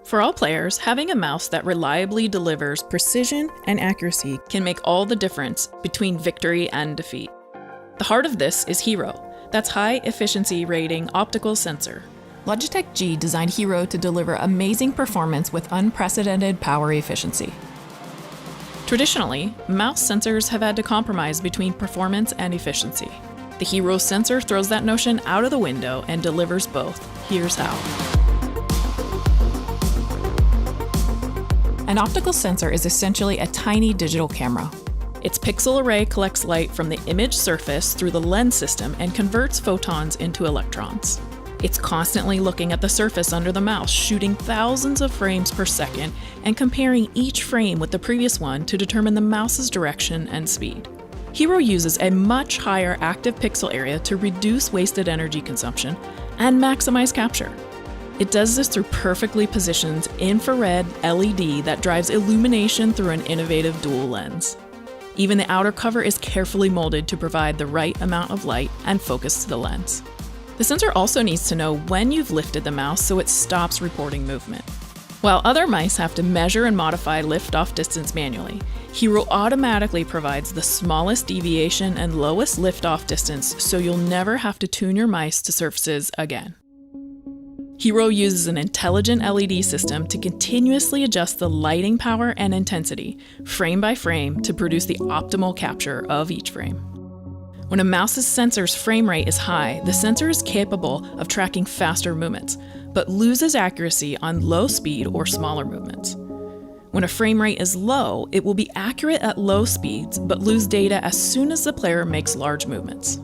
For all players, having a mouse that reliably delivers precision and accuracy can make all the difference between victory and defeat. The heart of this is Hero. That's high efficiency rating optical sensor. Logitech G designed Hero to deliver amazing performance with unprecedented power efficiency. Traditionally, mouse sensors have had to compromise between performance and efficiency. The Hero sensor throws that notion out of the window and delivers both. Here's how. An optical sensor is essentially a tiny digital camera. Its pixel array collects light from the image surface through the lens system and converts photons into electrons. It's constantly looking at the surface under the mouse, shooting thousands of frames per second and comparing each frame with the previous one to determine the mouse's direction and speed. Hero uses a much higher active pixel area to reduce wasted energy consumption and maximize capture. It does this through perfectly positioned infrared LED that drives illumination through an innovative dual lens. Even the outer cover is carefully molded to provide the right amount of light and focus to the lens. The sensor also needs to know when you've lifted the mouse so it stops reporting movement. While other mice have to measure and modify lift-off distance manually, Hero automatically provides the smallest deviation and lowest lift-off distance so you'll never have to tune your mice to surfaces again. Hero uses an intelligent LED system to continuously adjust the lighting power and intensity, frame by frame, to produce the optimal capture of each frame. When a mouse's sensor's frame rate is high, the sensor is capable of tracking faster movements, but loses accuracy on low speed or smaller movements. When a frame rate is low, it will be accurate at low speeds, but lose data as soon as the player makes large movements.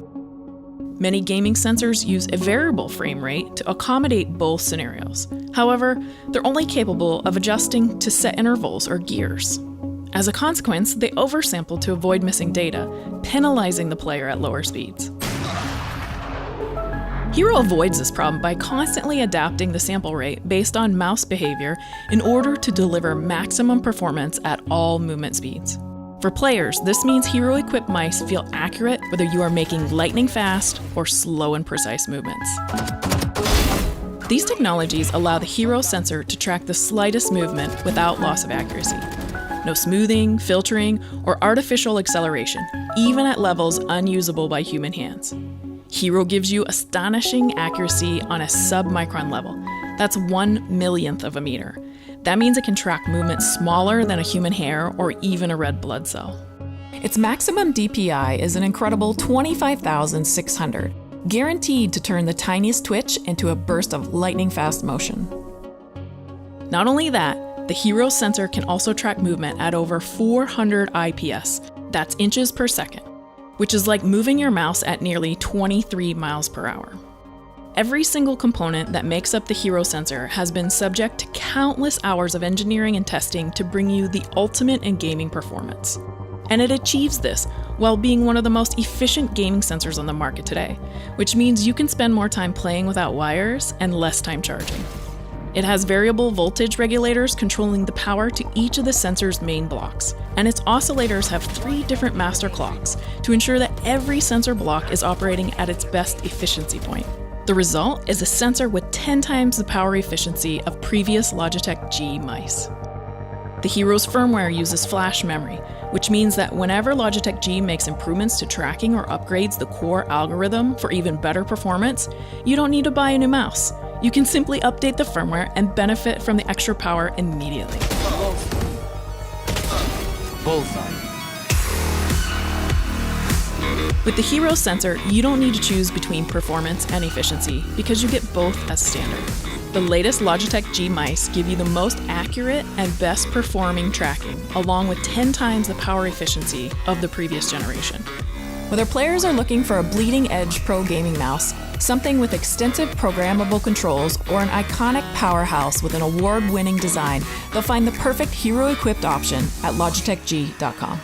Many gaming sensors use a variable frame rate to accommodate both scenarios. However, they're only capable of adjusting to set intervals or gears. As a consequence, they oversample to avoid missing data, penalizing the player at lower speeds. Hero avoids this problem by constantly adapting the sample rate based on mouse behavior in order to deliver maximum performance at all movement speeds. For players, this means Hero-equipped mice feel accurate whether you are making lightning-fast or slow and precise movements. These technologies allow the Hero sensor to track the slightest movement without loss of accuracy. No smoothing, filtering, or artificial acceleration, even at levels unusable by human hands. Hero gives you astonishing accuracy on a sub-micron level. That's 1/1,000,000th of a meter. That means it can track movements smaller than a human hair or even a red blood cell. Its maximum DPI is an incredible 25,600, guaranteed to turn the tiniest twitch into a burst of lightning-fast motion. Not only that, the Hero sensor can also track movement at over 400 IPS, that's inches per second, which is like moving your mouse at nearly 23 miles per hour. Every single component that makes up the Hero sensor has been subject to countless hours of engineering and testing to bring you the ultimate in gaming performance. And it achieves this while being one of the most efficient gaming sensors on the market today, which means you can spend more time playing without wires and less time charging. It has variable voltage regulators controlling the power to each of the sensor's main blocks, and its oscillators have 3 different master clocks to ensure that every sensor block is operating at its best efficiency point. The result is a sensor with 10 times the power efficiency of previous Logitech G mice. The Hero's firmware uses flash memory, which means that whenever Logitech G makes improvements to tracking or upgrades the core algorithm for even better performance, you don't need to buy a new mouse. You can simply update the firmware and benefit from the extra power immediately. Bullseye. With the Hero sensor, you don't need to choose between performance and efficiency because you get both as standard. The latest Logitech G mice give you the most accurate and best performing tracking, along with 10 times the power efficiency of the previous generation. Whether players are looking for a bleeding-edge pro gaming mouse, something with extensive programmable controls, or an iconic powerhouse with an award-winning design, they'll find the perfect Hero-equipped option at logitechg.com.